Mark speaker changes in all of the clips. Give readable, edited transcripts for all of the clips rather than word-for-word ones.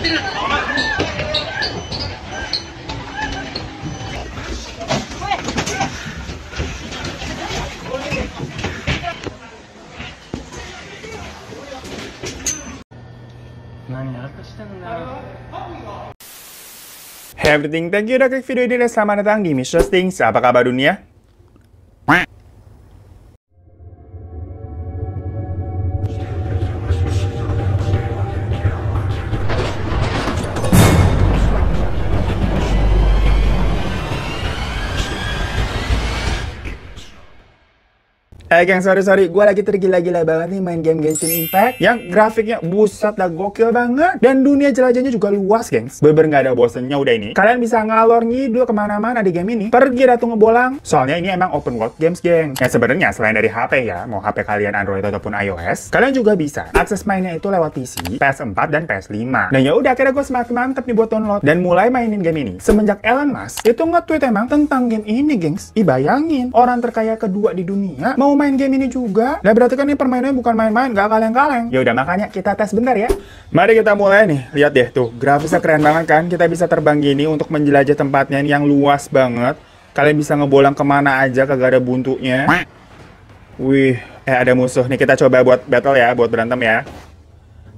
Speaker 1: Hey everything, thank you udah klik video ini dan selamat datang di Mr. Things. Apa kabar dunia? Geng, sorry, gue lagi tergila-gila banget nih main game Genshin Impact yang grafiknya buset dah gokil banget dan dunia jelajahnya juga luas, gengs. Bener nggak ada bosennya udah ini. Kalian bisa ngalor ngidul kemana-mana di game ini, pergi datu ngebolang. Soalnya ini emang open world games, geng. Ya sebenarnya selain dari HP ya, mau HP kalian Android ataupun iOS, kalian juga bisa akses mainnya itu lewat PC, PS4 dan PS5. Dan ya udah, akhirnya gue semakin mantep nih buat download dan mulai mainin game ini. Semenjak Elon Musk itu nge-tweet emang tentang game ini, gengs. Bayangin, orang terkaya kedua di dunia mau main game ini juga. Nah berarti kan ini permainannya bukan main-main, gak kaleng-kaleng. Ya udah, makanya kita tes bentar ya. Mari kita mulai nih. Lihat deh tuh, grafisnya keren banget kan. Kita bisa terbang gini untuk menjelajah tempatnya yang luas banget. Kalian bisa ngebolang kemana aja, kagak ada buntunya. Wih, ada musuh nih. Kita coba buat battle ya, buat berantem ya.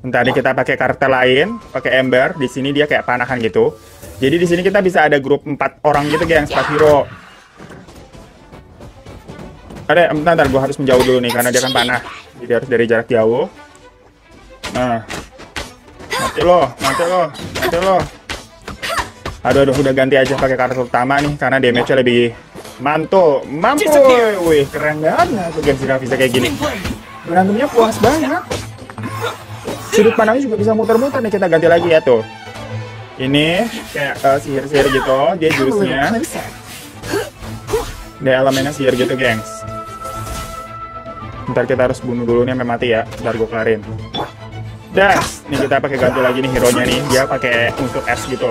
Speaker 1: Bentar nih, kita pakai karakter lain, pakai Ember. Di sini dia kayak panahan gitu. Jadi di sini kita bisa ada grup 4 orang gitu, geng, 4 hero. Ada, bentar, gue harus menjauh dulu nih karena dia kan panah. Jadi harus dari jarak jauh. Nah, mati lo. Aduh, udah ganti aja pakai karakter utama nih karena damage-nya lebih mantul. Mampu, wih, keren banget tuh game grafisnya kayak gini. Berantemnya puas banget. Sudut pandangnya juga bisa muter-muter nih. Kita ganti lagi ya tuh. Ini kayak sihir-sihir gitu, dia jurusnya. Dia elemennya sihir gitu, gengs. Ntar kita harus bunuh dulu nih sampai mati ya. Ntar gue kelarin. Das. Nih kita pakai ganti lagi nih hero-nya nih. Dia pakai untuk es gitu.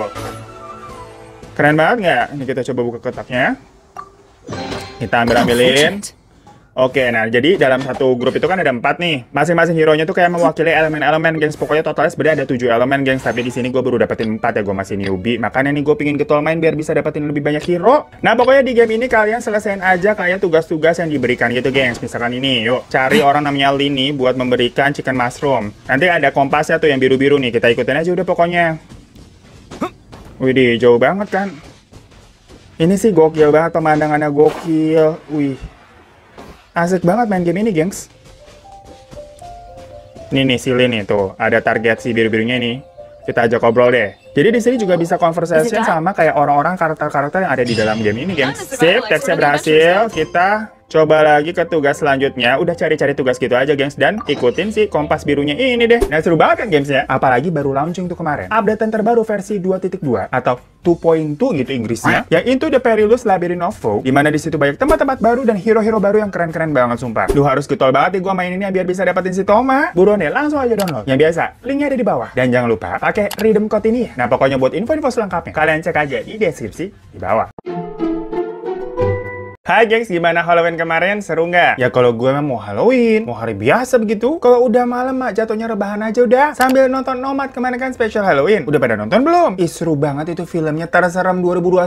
Speaker 1: Keren banget nggak? Ini kita coba buka kotaknya. Kita ambilin. Oke, nah jadi dalam satu grup itu kan ada 4 nih. Masing-masing hero-nya tuh kayak mewakili elemen-elemen, gengs. Pokoknya totalnya sebenarnya ada 7 elemen, gengs. Tapi di sini gue baru dapetin 4 ya, gue masih newbie. Makanya nih gue pingin getol main biar bisa dapetin lebih banyak hero. Nah pokoknya di game ini kalian selesain aja kayak tugas-tugas yang diberikan gitu, gengs. Misalkan ini, yuk cari orang namanya Lini buat memberikan chicken mushroom. Nanti ada kompasnya tuh yang biru-biru nih. Kita ikutin aja udah pokoknya. Widih, jauh banget kan. Ini sih gokil banget, pemandangannya gokil. Wih. Asik banget main game ini, gengs. Ini nih, Silly nih, tuh. Ada target si biru-birunya nih. Kita ajak ngobrol deh. Jadi di sini juga bisa conversation sama kayak orang-orang karakter-karakter yang ada di dalam game ini, gengs. Sip, teksnya berhasil. Kita coba lagi ke tugas selanjutnya. Udah cari-cari tugas gitu aja, gengs. Dan ikutin si kompas birunya ini deh. Nah, seru banget kan gamesnya? Apalagi baru launching tuh kemarin. Updatean terbaru versi 2.2 atau 2.2 gitu Inggrisnya. Yang Into the Perilous Labyrinth of Foe. Dimana di situ banyak tempat-tempat baru dan hero-hero baru yang keren-keren banget, sumpah. Duh, harus getol banget nih gua main ini biar bisa dapetin si Thoma. Buruan deh, langsung aja download. Yang biasa, linknya ada di bawah. Dan jangan lupa pakai redeem code ini ya. Nah, pokoknya buat info-info selengkapnya, kalian cek aja di deskripsi di bawah. Hai gengs, gimana Halloween kemarin? Seru nggak? Ya kalau gue mau Halloween, mau hari biasa begitu. Kalau udah malam mak jatuhnya rebahan aja udah. Sambil nonton Nomad kemarin kan special Halloween. Udah pada nonton belum? Ih seru banget itu filmnya Terserem 2021.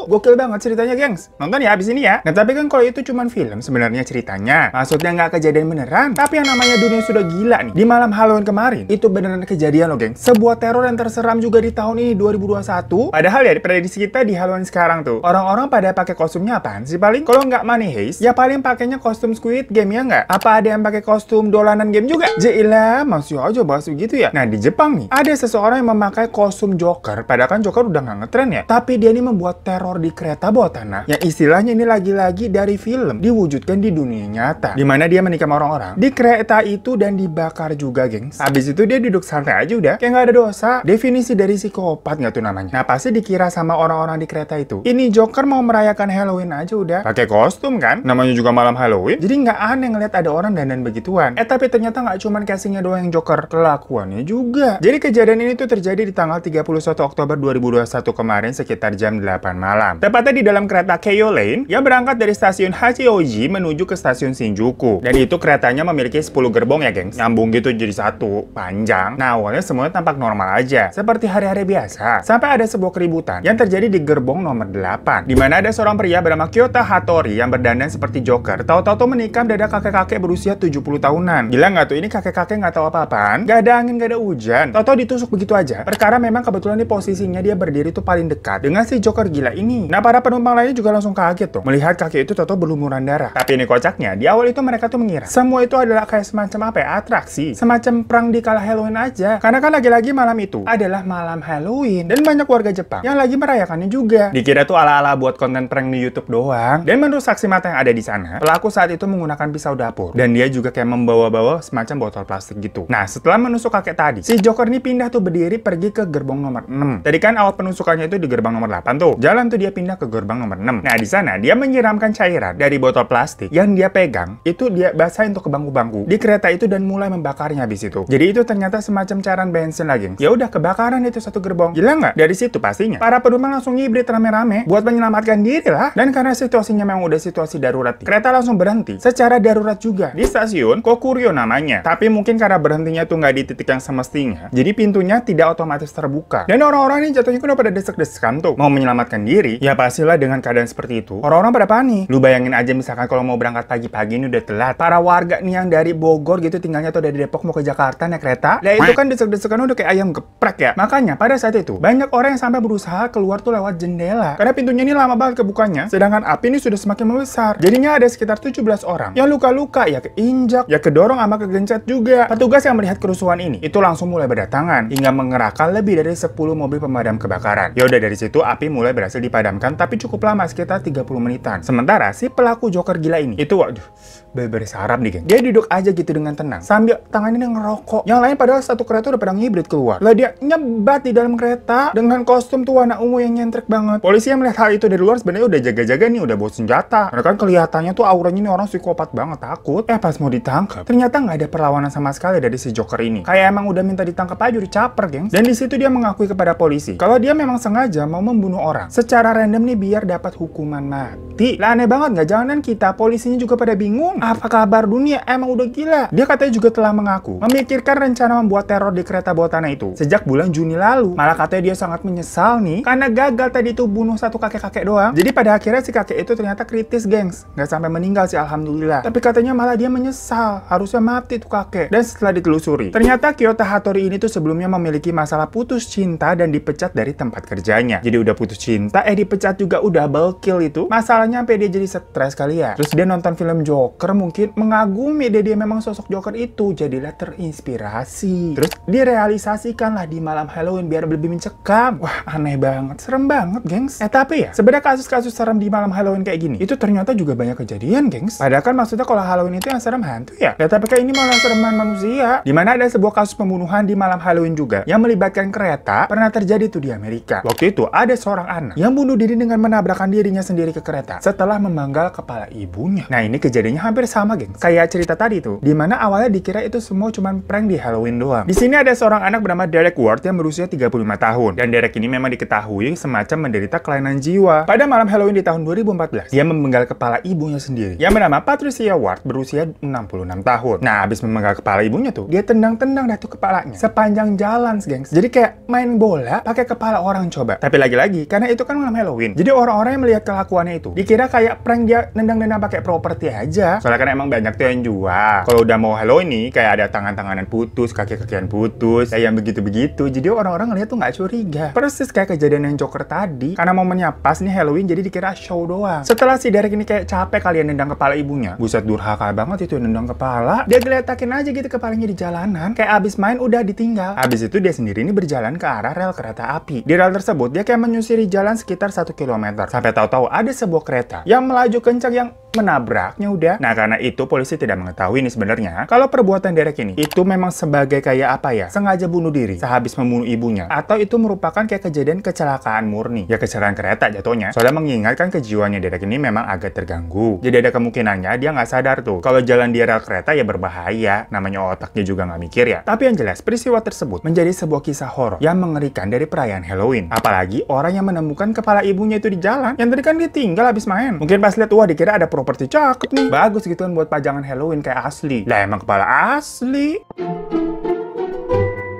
Speaker 1: Gokil banget ceritanya, gengs. Nonton ya abis ini ya. Nah tapi kan kalau itu cuman film sebenarnya ceritanya. Maksudnya nggak kejadian beneran. Tapi yang namanya dunia sudah gila nih. Di malam Halloween kemarin, itu beneran kejadian loh, gengs. Sebuah teror yang terseram juga di tahun ini 2021. Padahal ya di prediksi kita di Halloween sekarang tuh, orang-orang pada pakai kostumnya apaan sih paling? Kalau nggak Money Heist, ya paling pakainya kostum Squid Game ya nggak? Apa ada yang pakai kostum dolanan game juga? Jailah, masih aja bahas begitu ya. Nah di Jepang nih, ada seseorang yang memakai kostum Joker. Padahal kan Joker udah nggak ngetren ya. Tapi dia ini membuat teror di kereta bawah tanah. Yang istilahnya ini lagi-lagi dari film diwujudkan di dunia nyata. Dimana dia menikam orang-orang di kereta itu dan dibakar juga, gengs. Habis itu dia duduk santai aja udah, kayak nggak ada dosa. Definisi dari psikopat nggak tuh namanya? Nah pasti dikira sama orang-orang di kereta itu, ini Joker mau merayakan Halloween aja udah. pakai kostum kan, namanya juga malam Halloween. Jadi nggak aneh ngeliat ada orang dandan begituan. Tapi ternyata nggak cuman casingnya doang yang Joker, kelakuannya juga. Jadi kejadian ini tuh terjadi di tanggal 31 Oktober 2021 kemarin sekitar jam 8 malam. Tepatnya di dalam kereta Keio Lane yang berangkat dari stasiun Hachioji menuju ke stasiun Shinjuku. Dan itu keretanya memiliki 10 gerbong ya gengs, nyambung gitu jadi satu, panjang. Nah awalnya semuanya tampak normal aja, seperti hari-hari biasa. Sampai ada sebuah keributan yang terjadi di gerbong nomor 8, di mana ada seorang pria bernama Kyota Hattori yang berdandan seperti Joker, tahu-tahu menikam dada kakek-kakek berusia 70 tahunan. Gila nggak tuh, ini kakek-kakek nggak tahu apa-apaan, nggak ada angin, nggak ada hujan, tahu-tahu ditusuk begitu aja. Perkara memang kebetulan di posisinya dia berdiri tuh paling dekat dengan si Joker gila ini. Nah para penumpang lainnya juga langsung kaget tuh melihat kakek itu tahu-tahu berlumuran darah. Tapi ini kocaknya, di awal itu mereka tuh mengira semua itu adalah kayak semacam apa ya, atraksi, semacam perang di kala Halloween aja. Karena kan lagi-lagi malam itu adalah malam Halloween dan banyak warga Jepang yang lagi merayakannya juga. Dikira tuh ala-ala buat konten prank di YouTube doang. Dan menurut saksi mata yang ada di sana, pelaku saat itu menggunakan pisau dapur dan dia juga kayak membawa-bawa semacam botol plastik gitu. Nah, setelah menusuk kakek tadi, si Joker ini pindah tuh berdiri pergi ke gerbong nomor 6. Tadi kan awal penusukannya itu di gerbang nomor 8 tuh. Jalan tuh dia pindah ke gerbang nomor 6. Nah, di sana dia menyiramkan cairan dari botol plastik yang dia pegang, itu dia basahin tuh ke bangku-bangku di kereta itu dan mulai membakarnya habis itu. Jadi itu ternyata semacam cairan bensin lagi. Ya udah kebakaran itu satu gerbong. Gila nggak? Dari situ pastinya para penumpang langsung ngibrit rame-rame buat menyelamatkan diri lah. Dan karena situasinya memang udah situasi darurat, kereta langsung berhenti secara darurat juga di stasiun Kokuryo namanya. Tapi mungkin karena berhentinya tuh nggak di titik yang semestinya, jadi pintunya tidak otomatis terbuka. Dan orang-orang ini jatuhnya kan udah pada desek-desekan tuh mau menyelamatkan diri. Ya pastilah dengan keadaan seperti itu, orang-orang pada panik. Lu bayangin aja misalkan kalau mau berangkat pagi-pagi ini udah telat. Para warga nih yang dari Bogor gitu tinggalnya tuh dari Depok mau ke Jakarta naik kereta. Nah itu kan desek-desekan udah kayak ayam geprek ya. Makanya pada saat itu banyak orang yang sampai berusaha keluar tuh lewat jendela. Karena pintunya ini lama banget kebukanya. Sedangkan api ini sudah semakin membesar. Jadinya ada sekitar 17 orang yang luka-luka, ya keinjak, ya kedorong sama kegencet juga. Petugas yang melihat kerusuhan ini itu langsung mulai berdatangan hingga mengerahkan lebih dari 10 mobil pemadam kebakaran. Ya udah dari situ api mulai berhasil dipadamkan tapi cukup lama sekitar 30 menitan. Sementara si pelaku Joker gila ini itu waduh bersarap nih geng. Dia duduk aja gitu dengan tenang sambil tangannya ngerokok. Yang lain padahal satu kereta udah pada ngibrit keluar. Lah dia nyebat di dalam kereta dengan kostum tuh warna ungu yang nyentrek banget. Polisi yang melihat hal itu dari luar sebenarnya udah jaga-jaga nih, udah bawa senjata. Karena kan kelihatannya tuh auranya ini orang psikopat banget, takut. Pas mau ditangkap, ternyata nggak ada perlawanan sama sekali dari si Joker ini. Kayak emang udah minta ditangkap aja, udah caper, gengs. Dan di situ dia mengakui kepada polisi kalau dia memang sengaja mau membunuh orang secara random nih biar dapat hukuman mati. Lah aneh banget nggak? Jangan kita, polisinya juga pada bingung. Apa kabar dunia? Emang udah gila. Dia katanya juga telah mengaku memikirkan rencana membuat teror di kereta bawah tanah itu sejak bulan Juni lalu. Malah katanya dia sangat menyesal nih karena gagal tadi tuh bunuh satu kakek-kakek doang. Jadi pada akhirnya si kakek itu ternyata kritis, gengs. Nggak sampai meninggal sih, alhamdulillah. Tapi katanya malah dia menyesal, harusnya mati tuh kakek. Dan setelah ditelusuri, ternyata Kyota Hattori ini tuh sebelumnya memiliki masalah putus cinta dan dipecat dari tempat kerjanya. Jadi udah putus cinta, dipecat juga, udah double kill itu. Masalahnya sampai dia jadi stres kali ya. Terus dia nonton film Joker, mungkin mengagumi dia memang sosok Joker itu. Jadilah terinspirasi. Terus direalisasikan lah di malam Halloween biar lebih mencekam. Wah, aneh banget, serem banget, gengs. Tapi ya, sebenarnya kasus-kasus serem di malam Halloween kayak gini, itu ternyata juga banyak kejadian, gengs. Padahal kan maksudnya kalau Halloween itu yang serem hantu ya. Tapi kayak ini malah sereman manusia. Dimana ada sebuah kasus pembunuhan di malam Halloween juga yang melibatkan kereta pernah terjadi tuh di Amerika. Waktu itu ada seorang anak yang bunuh diri dengan menabrakkan dirinya sendiri ke kereta setelah memenggal kepala ibunya. Nah ini kejadiannya hampir sama, gengs. Kayak cerita tadi tuh, dimana awalnya dikira itu semua cuman prank di Halloween doang. Di sini ada seorang anak bernama Derek Ward yang berusia 35 tahun. Dan Derek ini memang diketahui semacam menderita kelainan jiwa. Pada malam Halloween di tahun 2014, dia memenggal kepala ibunya sendiri yang bernama Patricia Ward berusia 66 tahun. Nah, habis memenggal kepala ibunya tuh, dia tendang-tendang dah tuh kepalanya sepanjang jalan, gengs. Jadi kayak main bola pakai kepala orang coba. Tapi lagi-lagi, karena itu kan malam Halloween, jadi orang-orang yang melihat kelakuannya itu dikira kayak prank dia nendang-nendang pakai properti aja. Soalnya kan emang banyak tuh yang jual. Kalau udah mau Halloween nih, kayak ada tangan-tanganan putus, kaki-kakian putus, kayak yang begitu-begitu. Jadi orang-orang ngeliat tuh nggak curiga. Persis kayak kejadian yang Joker tadi. Karena momennya pas nih Halloween, jadi dikira show doang. Setelah si Derek ini kayak capek kalian nendang kepala ibunya, buset durhaka banget itu nendang kepala. Dia geletakin aja gitu kepalanya di jalanan, kayak abis main udah ditinggal. Abis itu dia sendiri ini berjalan ke arah rel kereta api. Di rel tersebut dia kayak menyusuri jalan sekitar 1 km. Sampai tahu-tahu ada sebuah kereta yang melaju kencang yang menabraknya udah. Nah, karena itu polisi tidak mengetahui nih sebenarnya kalau perbuatan Derek ini itu memang sebagai kayak apa ya? Sengaja bunuh diri sehabis membunuh ibunya, atau itu merupakan kayak kejadian kecelakaan murni. Ya kecelakaan kereta jatuhnya. Soalnya mengingatkan kejiwaannya Derek ini memang agak terganggu. Jadi ada kemungkinannya dia nggak sadar tuh kalau jalan di rel kereta ya berbahaya. Namanya otaknya juga nggak mikir ya. Tapi yang jelas peristiwa tersebut menjadi sebuah kisah horor yang mengerikan dari perayaan Halloween. Apalagi orang yang menemukan kepala ibunya itu di jalan. Yang tadi kan dia tinggal habis main. Mungkin pas lihat wah dikira ada properti cakep nih. Bagus gitu kan buat pajangan Halloween kayak asli. Lah emang kepala asli.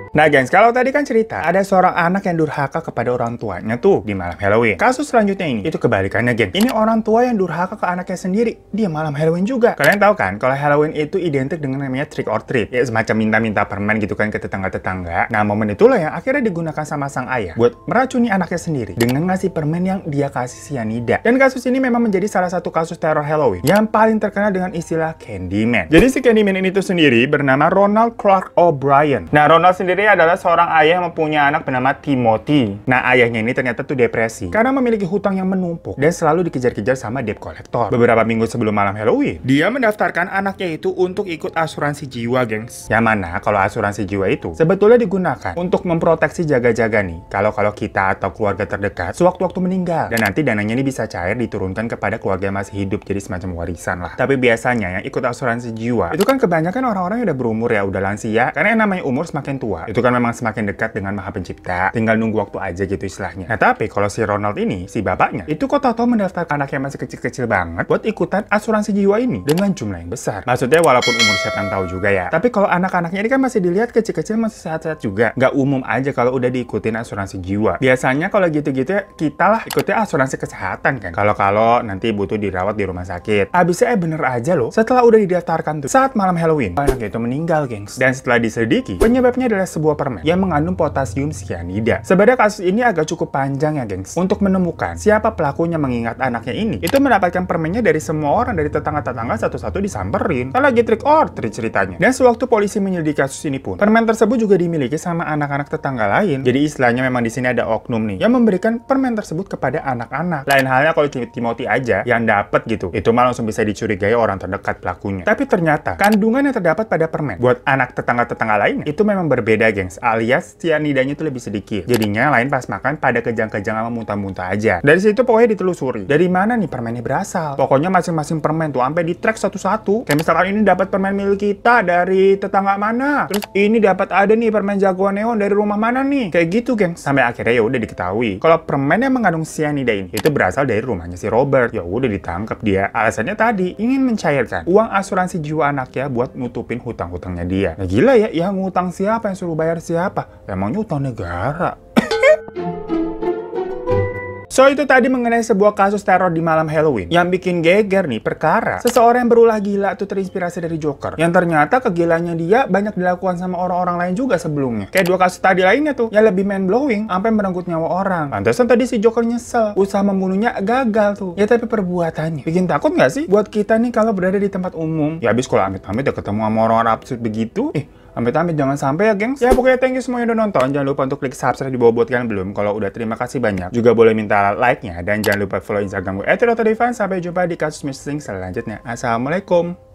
Speaker 1: Nah gengs, kalau tadi kan cerita ada seorang anak yang durhaka kepada orang tuanya tuh di malam Halloween. Kasus selanjutnya ini itu kebalikannya gengs. Ini orang tua yang durhaka ke anaknya sendiri dia malam Halloween juga. Kalian tahu kan kalau Halloween itu identik dengan namanya trick or treat, ya semacam minta-minta permen gitu kan ke tetangga-tetangga. Nah momen itulah yang akhirnya digunakan sama sang ayah buat meracuni anaknya sendiri dengan ngasih permen yang dia kasih cyanida. Dan kasus ini memang menjadi salah satu kasus teror Halloween yang paling terkenal dengan istilah Candyman. Jadi si Candyman ini tuh sendiri bernama Ronald Clark O'Brien. Nah Ronald sendiri adalah seorang ayah yang mempunyai anak bernama Timothy. Nah, ayahnya ini ternyata tuh depresi karena memiliki hutang yang menumpuk dan selalu dikejar-kejar sama debt collector. Beberapa minggu sebelum malam Halloween, dia mendaftarkan anaknya itu untuk ikut asuransi jiwa, gengs. Yang mana kalau asuransi jiwa itu sebetulnya digunakan untuk memproteksi jaga-jaga nih kalau kita atau keluarga terdekat sewaktu-waktu meninggal. Dan nanti dananya ini bisa cair diturunkan kepada keluarga yang masih hidup, jadi semacam warisan lah. Tapi biasanya yang ikut asuransi jiwa itu kan kebanyakan orang-orang yang udah berumur ya, udah lansia, karena yang namanya umur semakin tua itu kan memang semakin dekat dengan Maha Pencipta, tinggal nunggu waktu aja gitu istilahnya. Nah tapi kalau si Ronald ini, si bapaknya itu kok tahu mendaftarkan anaknya masih kecil-kecil banget buat ikutan asuransi jiwa ini dengan jumlah yang besar. Maksudnya walaupun umur siapa yang tahu juga ya, tapi kalau anak-anaknya ini kan masih dilihat kecil-kecil masih sehat-sehat juga, nggak umum aja kalau udah diikutin asuransi jiwa. Biasanya kalau gitu-gitu ya kita lah ikutnya asuransi kesehatan kan, kalau nanti butuh dirawat di rumah sakit. Abisnya bener aja loh, setelah udah didaftarkan tuh saat malam Halloween anaknya itu meninggal, gengs. Dan setelah diselidiki penyebabnya adalah sebuah permen yang mengandung potasium cyanida. Sebenarnya kasus ini agak cukup panjang ya, gengs. Untuk menemukan siapa pelakunya mengingat anaknya ini, itu mendapatkan permennya dari semua orang, dari tetangga-tetangga satu-satu disamperin. Kan lagi trick or treat ceritanya. Dan sewaktu polisi menyelidiki kasus ini pun, permen tersebut juga dimiliki sama anak-anak tetangga lain. Jadi istilahnya memang di sini ada oknum nih yang memberikan permen tersebut kepada anak-anak. Lain halnya kalau Timothy aja yang dapat gitu, itu malah langsung bisa dicurigai orang terdekat pelakunya. Tapi ternyata kandungan yang terdapat pada permen buat anak tetangga-tetangga lainnya itu memang berbeda, gengs, alias cyanidanya itu lebih sedikit. Jadinya lain pas makan pada kejang-kejang sama muntah-muntah aja. Dari situ pokoknya ditelusuri dari mana nih permennya berasal. Pokoknya masing-masing permen tuh sampai di track satu-satu. Kayak misalkan ini dapat permen milik kita dari tetangga mana, terus ini dapat ada nih permen jagoan neon dari rumah mana nih, kayak gitu, gengs. Sampai akhirnya ya udah diketahui kalau permen yang mengandung cyanida ini itu berasal dari rumahnya si Robert. Ya udah ditangkap dia. Alasannya tadi ingin mencairkan uang asuransi jiwa anaknya buat nutupin hutang-hutangnya dia. Nah gila ya, yang ngutang siapa, yang suruh bayar siapa? Emangnya utang negara? So itu tadi mengenai sebuah kasus teror di malam Halloween. Yang bikin geger nih perkara seseorang yang berulah gila tuh terinspirasi dari Joker, yang ternyata kegilaannya dia banyak dilakukan sama orang-orang lain juga sebelumnya. Kayak dua kasus tadi lainnya tuh yang lebih mind blowing sampai merenggut nyawa orang. Pantesan tadi si Joker nyesel, usaha membunuhnya gagal tuh. Ya tapi perbuatannya bikin takut nggak sih buat kita nih kalau berada di tempat umum? Ya habis kalau amit-amit ya ketemu sama orang-orang absurd begitu, amit-amit jangan sampai ya, gengs. Ya pokoknya thank you semua yang udah nonton. Jangan lupa untuk klik subscribe di bawah buat kalian belum. Kalau udah terima kasih banyak. Juga boleh minta like-nya. Dan jangan lupa follow Instagram gue @rotodefan. Sampai jumpa di kasus missing selanjutnya. Assalamualaikum.